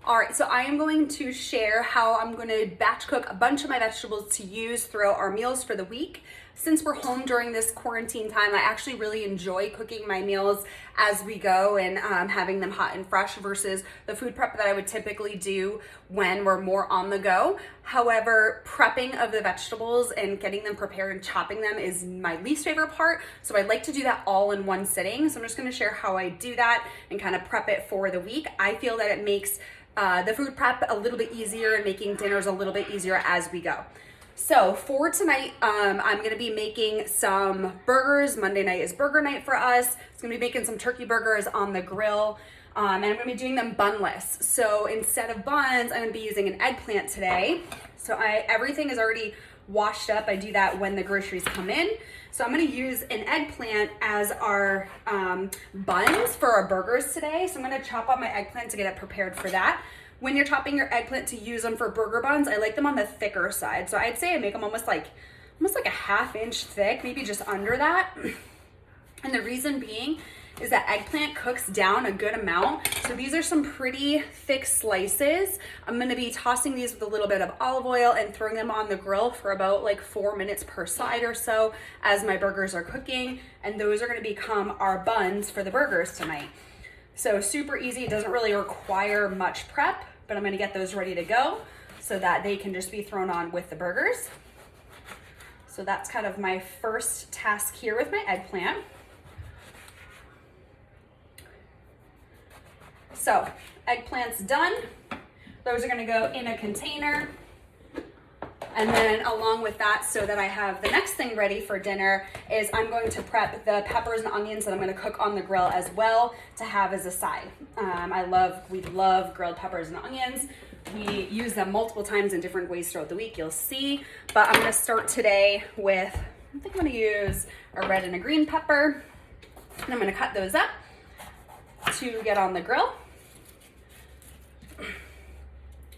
All right, so I am going to share how I'm going to batch cook a bunch of my vegetables to use throughout our meals for the week. Since we're home during this quarantine time, I actually really enjoy cooking my meals as we go and having them hot and fresh versus the food prep that I would typically do when we're more on the go. However, prepping of the vegetables and getting them prepared and chopping them is my least favorite part. So I'd like to do that all in one sitting. So I'm just gonna share how I do that and kind of prep it for the week. I feel that it makes the food prep a little bit easier and making dinners a little bit easier as we go. So for tonight, I'm gonna be making some burgers. Monday night is burger night for us. It's gonna be making some turkey burgers on the grill, and I'm gonna be doing them bunless. So instead of buns, I'm gonna be using an eggplant today. So everything is already washed up. I do that when the groceries come in. So I'm gonna use an eggplant as our buns for our burgers today. So I'm gonna chop up my eggplant to get it prepared for that. When you're chopping your eggplant to use them for burger buns, I like them on the thicker side. So I'd say I make them almost like a ½ inch thick, maybe just under that. And the reason being is that eggplant cooks down a good amount. So these are some pretty thick slices. I'm gonna be tossing these with a little bit of olive oil and throwing them on the grill for about like 4 minutes per side or so as my burgers are cooking. And those are gonna become our buns for the burgers tonight. So super easy, it doesn't really require much prep, but I'm gonna get those ready to go so that they can just be thrown on with the burgers. So that's kind of my first task here with my eggplant. So eggplant's done. Those are gonna go in a container. And then along with that, so that I have the next thing ready for dinner, is I'm going to prep the peppers and onions that I'm gonna cook on the grill as well to have as a side. We love grilled peppers and onions. We use them multiple times in different ways throughout the week, you'll see. But I'm gonna start today with, I think I'm gonna use a red and a green pepper. And I'm gonna cut those up to get on the grill.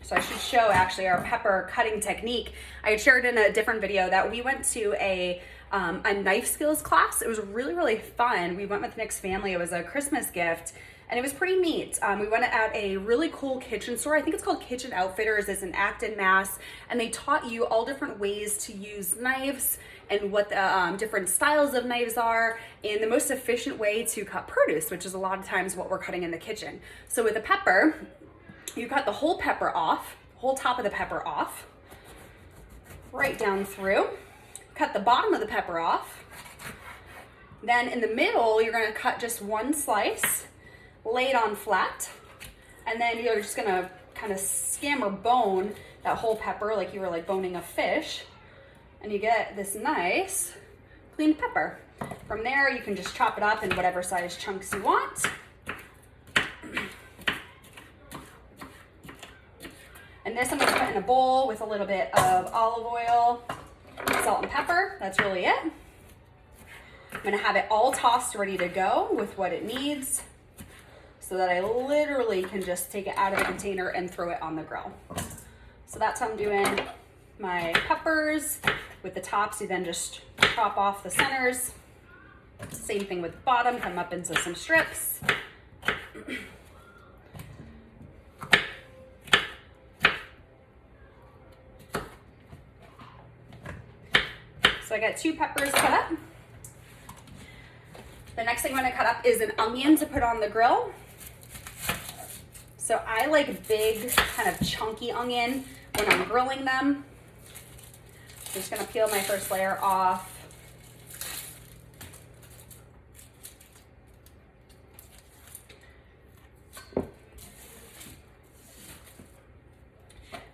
So I should show actually our pepper cutting technique. I had shared in a different video that we went to a knife skills class. It was really, really fun. We went with Nick's family. It was a Christmas gift and it was pretty neat. We went at a really cool kitchen store. I think it's called Kitchen Outfitters. It's in Acton, Mass. And they taught you all different ways to use knives and what the different styles of knives are and the most efficient way to cut produce, which is a lot of times what we're cutting in the kitchen. So with a pepper, you cut the whole pepper off, whole top of the pepper off, right down through. Cut the bottom of the pepper off. Then in the middle, you're gonna cut just one slice, lay it on flat, and then you're just gonna kind of skim or bone that whole pepper like you were like boning a fish, and you get this nice clean pepper. From there, you can just chop it up in whatever size chunks you want. And this I'm gonna put in a bowl with a little bit of olive oil, salt and pepper. That's really it. I'm gonna have it all tossed ready to go with what it needs so that I literally can just take it out of the container and throw it on the grill. So that's how I'm doing my peppers. With the tops, you then just chop off the centers. Same thing with the bottom, cut them up into some strips. So I got 2 peppers cut up. The next thing I'm gonna cut up is an onion to put on the grill. So I like big, kind of chunky onion when I'm grilling them. Just gonna peel my first layer off.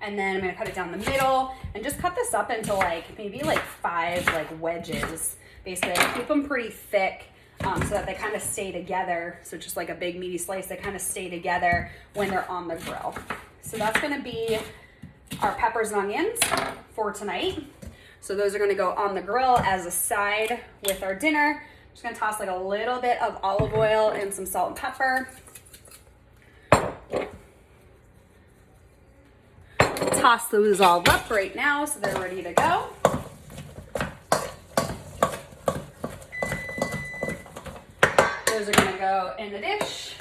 And then I'm gonna cut it down the middle and just cut this up into like maybe like 5 like wedges. Basically, I keep them pretty thick so that they kind of stay together. So just like a big meaty slice, they kind of stay together when they're on the grill. So that's gonna be our peppers and onions for tonight. So those are gonna go on the grill as a side with our dinner. Just gonna toss like a little bit of olive oil and some salt and pepper. Toss those all up right now so they're ready to go. Those are gonna go in the dish.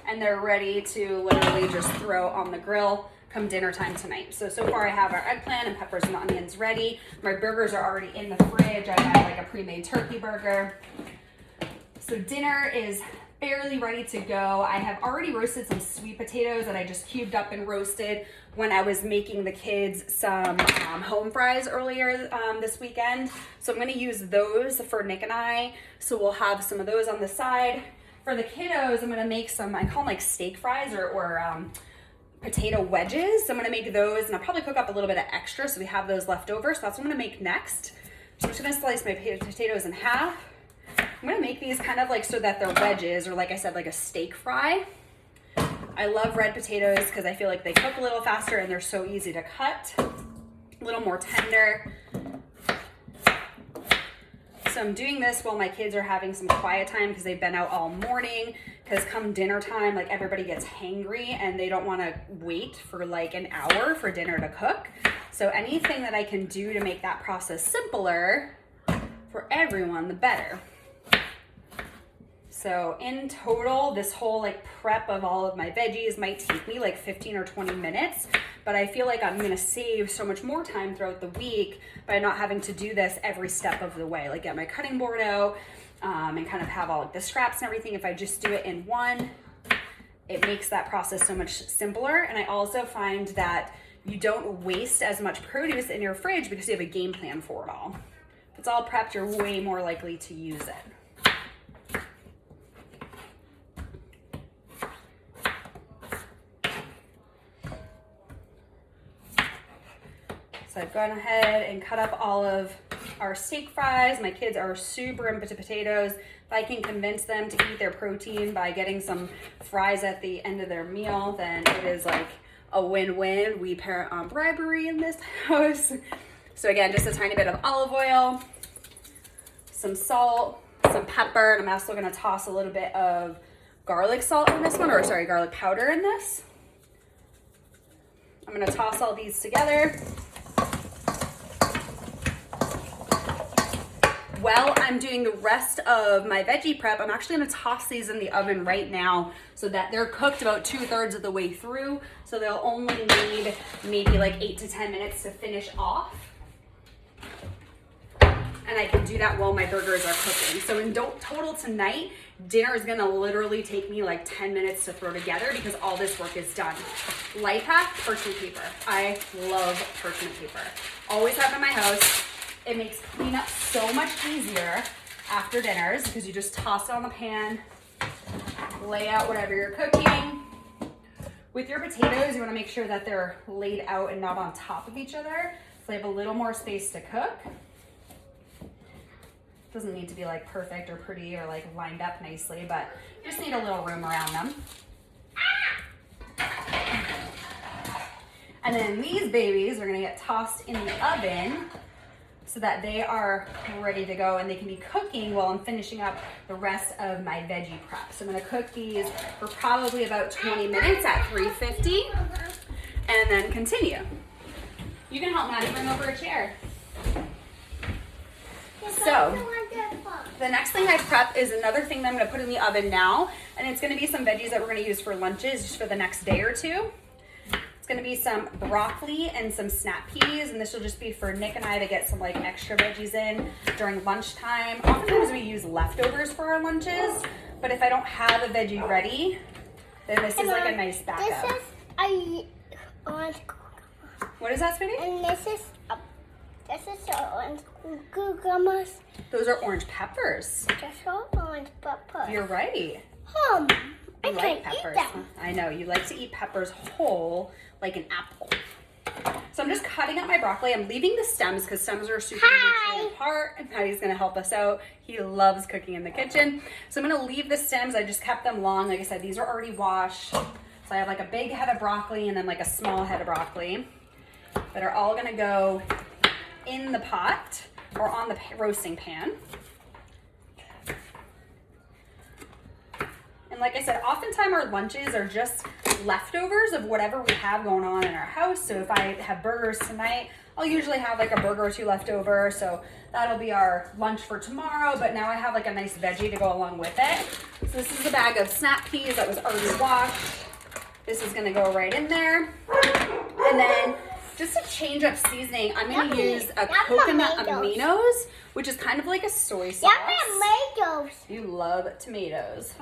and they're ready to literally just throw on the grill come dinner time tonight. So far I have our eggplant and peppers and onions ready. My burgers are already in the fridge. I have like a pre-made turkey burger. So dinner is fairly ready to go. I have already roasted some sweet potatoes that I just cubed up and roasted when I was making the kids some home fries earlier this weekend. So I'm gonna use those for Nick and I. So we'll have some of those on the side. For the kiddos, I'm gonna make some, I call them like steak fries or potato wedges. So I'm gonna make those, and I'll probably cook up a little bit of extra so we have those left over. So that's what I'm gonna make next. So I'm just gonna slice my potatoes in half. I'm gonna make these kind of like so that they're wedges, or like I said, like a steak fry. I love red potatoes because I feel like they cook a little faster and they're so easy to cut, a little more tender. So I'm doing this while my kids are having some quiet time because they've been out all morning, because come dinner time, like everybody gets hangry and they don't want to wait for like an hour for dinner to cook. So anything that I can do to make that process simpler for everyone, the better. So in total, this whole like prep of all of my veggies might take me like 15 or 20 minutes, but I feel like I'm gonna save so much more time throughout the week by not having to do this every step of the way, like get my cutting board out and kind of have all of the scraps and everything. If I just do it in one, it makes that process so much simpler. And I also find that you don't waste as much produce in your fridge because you have a game plan for it all. If it's all prepped, you're way more likely to use it. So I've gone ahead and cut up all of our steak fries. My kids are super into potatoes. If I can convince them to eat their protein by getting some fries at the end of their meal, then it is like a win-win. We parent on bribery in this house. So again, just a tiny bit of olive oil, some salt, some pepper, and I'm also gonna toss a little bit of garlic salt in this one, or sorry, garlic powder in this. I'm gonna toss all these together. While I'm doing the rest of my veggie prep, I'm actually gonna toss these in the oven right now so that they're cooked about 2/3 of the way through. So they'll only need maybe like 8 to 10 minutes to finish off. And I can do that while my burgers are cooking. So in total tonight, dinner is gonna literally take me like 10 minutes to throw together because all this work is done. Life hack, parchment paper. I love parchment paper. Always have it in my house. It makes cleanup so much easier after dinners because you just toss it on the pan, lay out whatever you're cooking. With your potatoes, you wanna make sure that they're laid out and not on top of each other so they have a little more space to cook. Doesn't need to be like perfect or pretty or like lined up nicely, but you just need a little room around them. And then these babies are gonna get tossed in the oven so that they are ready to go and they can be cooking while I'm finishing up the rest of my veggie prep. So I'm gonna cook these for probably about 20 minutes at 350 and then continue. You can help Maddie bring over a chair. So the next thing I prep is another thing that I'm gonna put in the oven now, and it's gonna be some veggies that we're gonna use for lunches just for the next day or two. It's gonna be some broccoli and some snap peas, and this will just be for Nick and I to get some like extra veggies in during lunchtime. Oftentimes we use leftovers for our lunches, but if I don't have a veggie ready, then this is like a nice backup. This is a orange. What is that, sweetie? And this is orange cucumbers. Those are orange peppers. Just orange peppers. You're right. I You like can't eat peppers. them. I know, you like to eat peppers whole, like an apple. So I'm just cutting up my broccoli. I'm leaving the stems because stems are super nutrient apart, and Patty's gonna help us out. He loves cooking in the kitchen. So I'm gonna leave the stems. I just kept them long. Like I said, these are already washed. So I have like a big head of broccoli and then like a small head of broccoli that are all gonna go in the pot or on the roasting pan. And like I said, oftentimes our lunches are just leftovers of whatever we have going on in our house. So if I have burgers tonight, I'll usually have like a burger or two left over. So that'll be our lunch for tomorrow. But now I have like a nice veggie to go along with it. So this is a bag of snap peas that was already washed. This is gonna go right in there. And then just to change up seasoning, I'm gonna use a coconut aminos, which is kind of like a soy sauce. Tomatoes. You love tomatoes.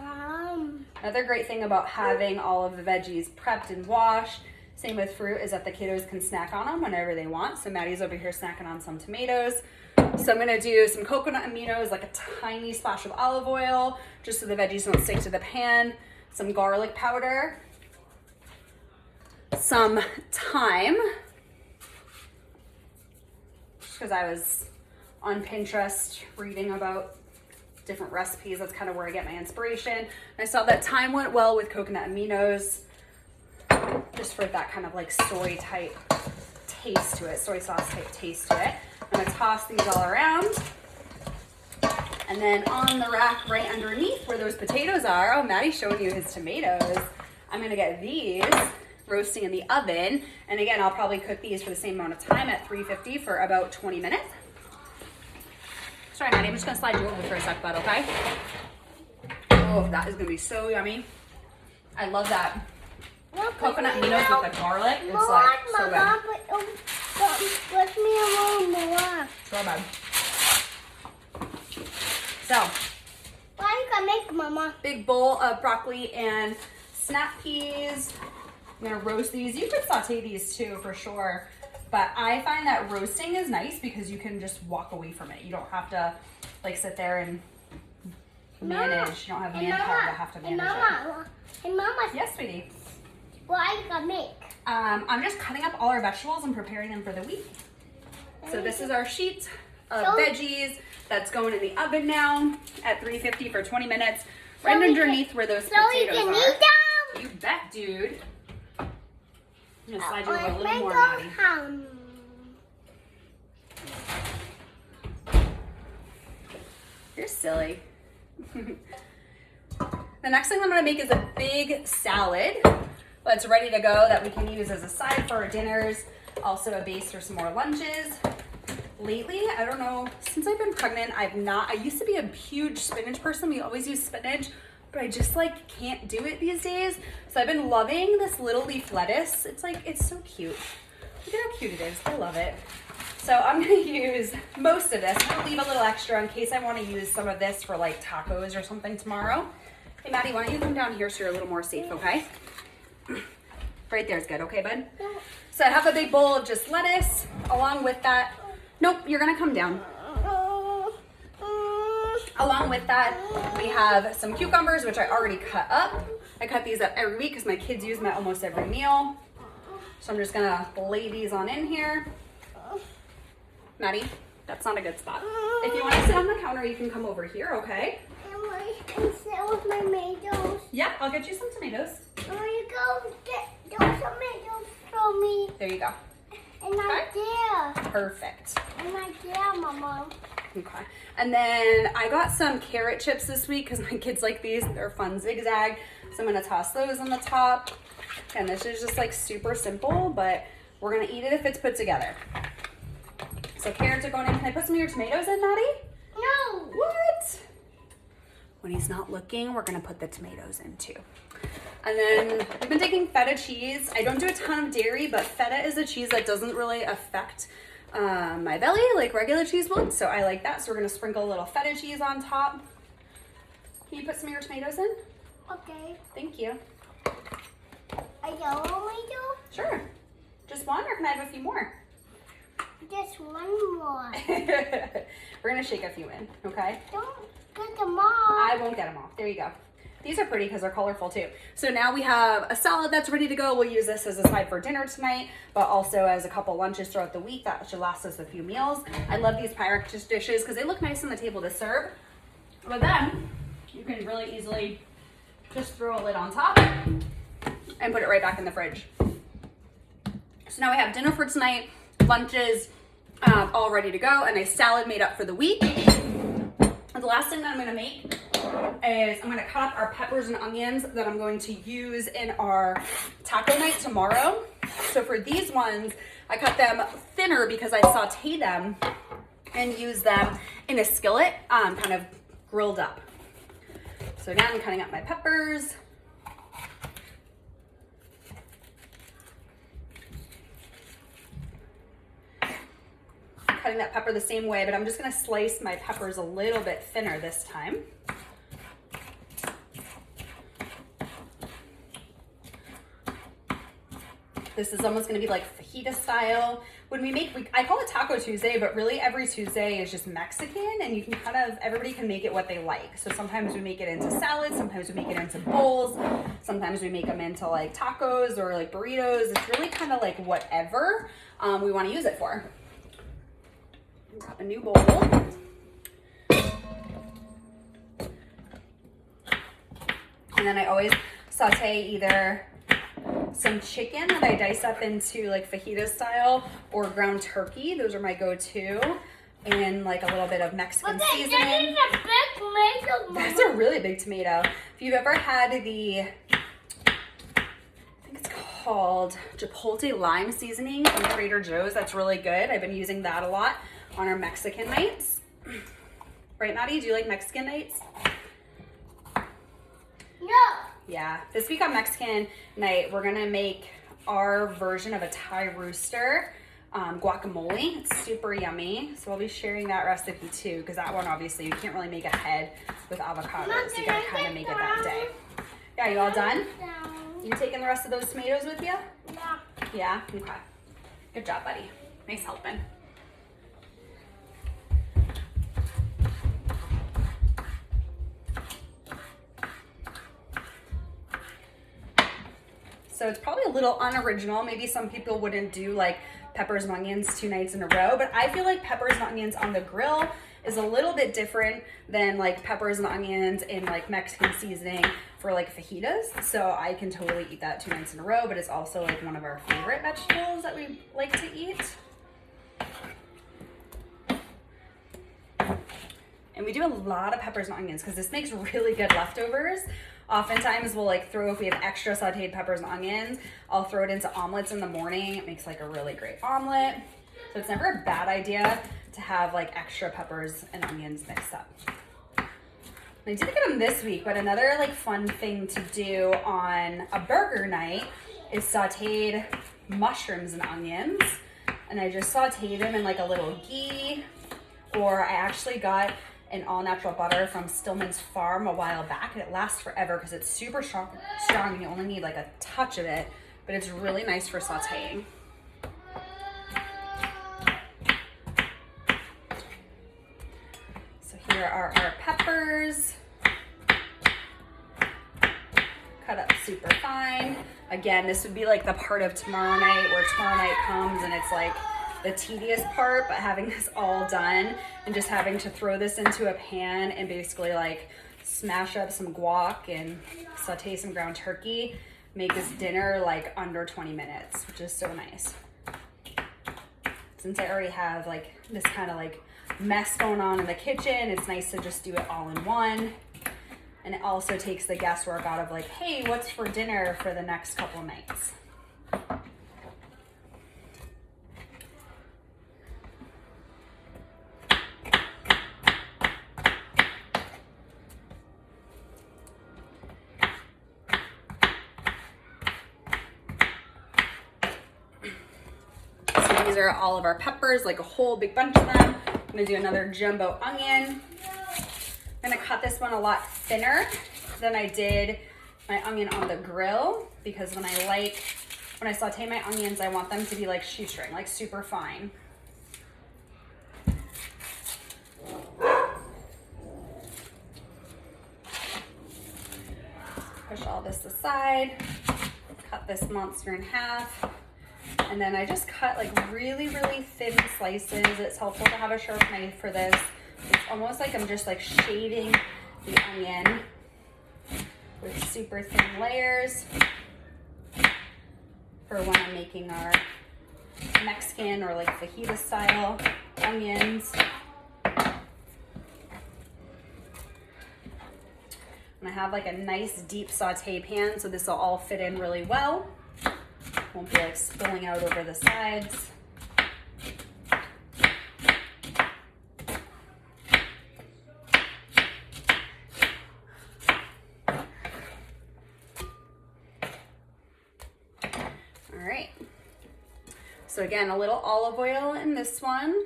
Another great thing about having all of the veggies prepped and washed, same with fruit, is that the kiddos can snack on them whenever they want. So Maddie's over here snacking on some tomatoes. So I'm gonna do some coconut aminos, like a tiny splash of olive oil, just so the veggies don't stick to the pan. Some garlic powder, some thyme, just because I was on Pinterest reading about different recipes. That's kind of where I get my inspiration. And I saw that thyme went well with coconut aminos, just for that kind of like soy type taste to it, soy sauce type taste to it. I'm gonna toss these all around. And then on the rack right underneath where those potatoes are, oh, Maddie's showing you his tomatoes. I'm gonna get these roasting in the oven. And again, I'll probably cook these for the same amount of time at 350 for about 20 minutes. Sorry, Maddie, I'm just gonna slide you over for a sec, bud, okay? Oh, that is gonna be so yummy. I love that. Coconut aminos with the garlic. It's like so good. Let me alone more. So good. So, What are you gonna make, Mama? big bowl of broccoli and snap peas. I'm gonna roast these. You could saute these too for sure. But I find that roasting is nice because you can just walk away from it. You don't have to like sit there and manage. You don't have manpower to have to manage it. Hey, Mama. Yes, sweetie. What are you gonna make? I'm just cutting up all our vegetables and preparing them for the week. So this is our sheet of veggies that's going in the oven now at 350 for 20 minutes. Right underneath where those potatoes can are. eat them? You bet, dude. I'm gonna slide you over a little Make more, those Maddie. ham. You're silly. The next thing I'm gonna make is a big salad that's ready to go that we can use as a side for our dinners, also a base for some more lunches. Lately, I don't know, since I've been pregnant, I used to be a huge spinach person. We always use spinach, but I just like can't do it these days. So I've been loving this little leaf lettuce. It's so cute. Look at how cute it is. I love it. So I'm gonna use most of this. I'm gonna leave a little extra in case I wanna use some of this for like tacos or something tomorrow. Hey Maddie, why don't you come down here so you're a little more safe, okay? Right there's good, okay bud? So I have a big bowl of just lettuce. Along with that, nope, you're gonna come down. Along with that, we have some cucumbers, which I already cut up. I cut these up every week because my kids use them at almost every meal. So I'm just gonna lay these on in here. Maddie, that's not a good spot. If you want to sit on the counter, you can come over here, okay? I can sit with my tomatoes. Yeah, I'll get you some tomatoes. I want to go get those tomatoes for me. There you go. And right there. Perfect. And right there, Mama. Okay. And then I got some carrot chips this week because my kids like these. They're fun zigzag. So I'm going to toss those on the top. And this is just like super simple, but we're going to eat it if it's put together. So carrots are going in. Can I put some of your tomatoes in, Maddie? No. What? When he's not looking, we're going to put the tomatoes in too. And then I've been taking feta cheese. I don't do a ton of dairy, but feta is a cheese that doesn't really affect my belly like regular cheese would. So I like that. So we're going to sprinkle a little feta cheese on top. Can you put some of your tomatoes in? Okay. Thank you. A yellow tomato? Sure. Just one, or can I have a few more? Just one more. We're going to shake a few in, okay? Don't get them off. I won't get them off. There you go. These are pretty because they're colorful too. So now we have a salad that's ready to go. We'll use this as a side for dinner tonight, but also as a couple lunches throughout the week. That should last us a few meals. I love these Pyrex dishes because they look nice on the table to serve. But then you can really easily just throw a lid on top and put it right back in the fridge. So now we have dinner for tonight, lunches all ready to go, and a salad made up for the week. And the last thing that I'm gonna make is I'm gonna cut up our peppers and onions that I'm going to use in our taco night tomorrow. So for these ones, I cut them thinner because I saute them and use them in a skillet, kind of grilled up. So again, I'm cutting up my peppers. Cutting that pepper the same way, but I'm just gonna slice my peppers a little bit thinner this time. This is almost gonna be like fajita style. When we make, I call it Taco Tuesday, but really every Tuesday is just Mexican, and you can kind of, everybody can make it what they like. So sometimes we make it into salads, sometimes we make it into bowls, sometimes we make them into like tacos or like burritos. It's really kind of like whatever we wanna use it for. Grab a new bowl. And then I always saute either some chicken that I dice up into like fajita style or ground turkey. Those are my go-to. And like a little bit of Mexican seasoning. That is a big tomato. That's a really big tomato. If you've ever had the, I think it's called Chipotle lime seasoning from Trader Joe's, that's really good. I've been using that a lot on our Mexican nights. Right, Maddie? Do you like Mexican nights? No. Yeah, this week on Mexican night, we're gonna make our version of a Thai rooster guacamole. It's super yummy. So I'll be sharing that recipe too, because that one obviously you can't really make ahead with avocados. You gotta kind of make it that day. Yeah, you all done? You taking the rest of those tomatoes with you? Yeah. Yeah? Okay. Good job, buddy. Nice helping. So it's probably a little unoriginal. Maybe some people wouldn't do like peppers and onions 2 nights in a row, but I feel like peppers and onions on the grill is a little bit different than like peppers and onions in like Mexican seasoning for like fajitas. So I can totally eat that 2 nights in a row, but it's also like one of our favorite vegetables that we like to eat. And we do a lot of peppers and onions because this makes really good leftovers. Oftentimes we'll like throw, if we have extra sauteed peppers and onions, I'll throw it into omelets in the morning. It makes like a really great omelet. So it's never a bad idea to have like extra peppers and onions mixed up. And I didn't get them this week, but another like fun thing to do on a burger night is sauteed mushrooms and onions. And I just sauteed them in like a little ghee, or I actually got an all-natural butter from Stillman's Farm a while back, and it lasts forever because it's super strong and you only need like a touch of it, but it's really nice for sauteing. So here are our peppers, cut up super fine. Again, this would be like the part of tomorrow night where tomorrow night comes and it's like the tedious part, but having this all done and just having to throw this into a pan and basically like smash up some guac and saute some ground turkey, make this dinner like under 20 minutes, which is so nice. Since I already have like this kind of like mess going on in the kitchen, it's nice to just do it all in one. And it also takes the guesswork out of like, hey, what's for dinner for the next couple nights? These are all of our peppers, like a whole big bunch of them. I'm gonna do another jumbo onion. I'm gonna cut this one a lot thinner than I did my onion on the grill, because when I saute my onions, I want them to be like shoestring, like super fine. Push all this aside, cut this monster in half. And then I just cut like really, really thin slices. It's helpful to have a sharp knife for this. It's almost like I'm just like shading the onion with super thin layers for when I'm making our Mexican or like fajita style onions. And I have like a nice deep saute pan, so this will all fit in really well. Won't be like spilling out over the sides. All right. So again, a little olive oil in this one.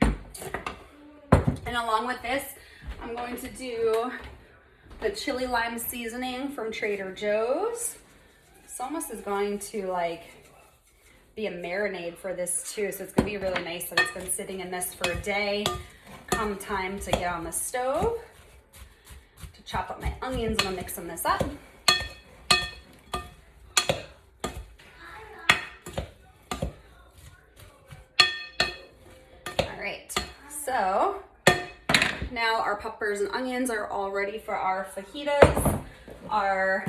And along with this, I'm going to do the chili lime seasoning from Trader Joe's. This almost is going to like be a marinade for this too. So it's gonna be really nice that it's been sitting in this for a day. Come time to get on the stove to chop up my onions, and I'm mixing this up. All right, so now our peppers and onions are all ready for our fajitas. Our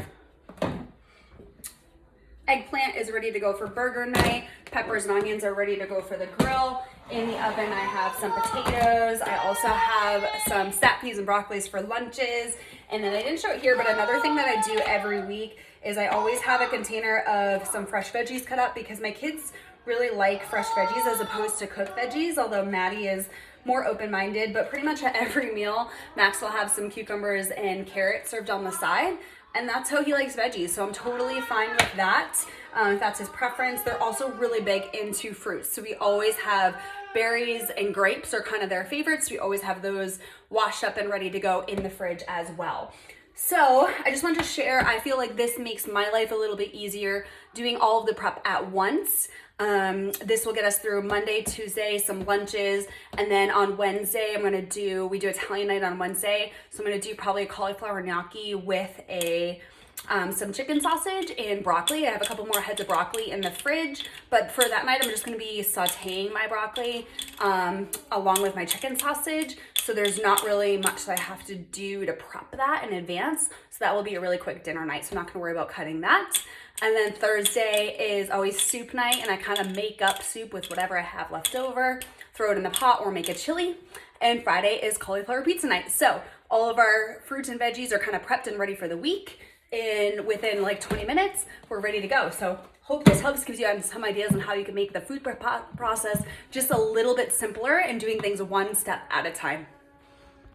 eggplant is ready to go for burger night. Peppers and onions are ready to go for the grill. In the oven, I have some potatoes. I also have some snap peas and broccolis for lunches. And then I didn't show it here, but another thing that I do every week is I always have a container of some fresh veggies cut up, because my kids really like fresh veggies as opposed to cooked veggies, although Maddie is more open-minded. But pretty much at every meal, Max will have some cucumbers and carrots served on the side, and that's how he likes veggies. So I'm totally fine with that. If that's his preference. They're also really big into fruits. So we always have berries and grapes are kind of their favorites. We always have those washed up and ready to go in the fridge as well. So I just wanted to share, I feel like this makes my life a little bit easier doing all of the prep at once. This will get us through Monday, Tuesday, some lunches, and then on Wednesday, we do Italian night on Wednesday, so I'm gonna do probably a cauliflower gnocchi with some chicken sausage and broccoli. I have a couple more heads of broccoli in the fridge, but for that night, I'm just gonna be sauteing my broccoli along with my chicken sausage, so there's not really much that I have to do to prep that in advance, so that will be a really quick dinner night, so I'm not gonna worry about cutting that. And then Thursday is always soup night, and I kind of make up soup with whatever I have left over, throw it in the pot or make a chili. And Friday is cauliflower pizza night. So all of our fruits and veggies are kind of prepped and ready for the week. And within like 20 minutes, we're ready to go. So hope this helps, gives you some ideas on how you can make the food prep process just a little bit simpler and doing things one step at a time.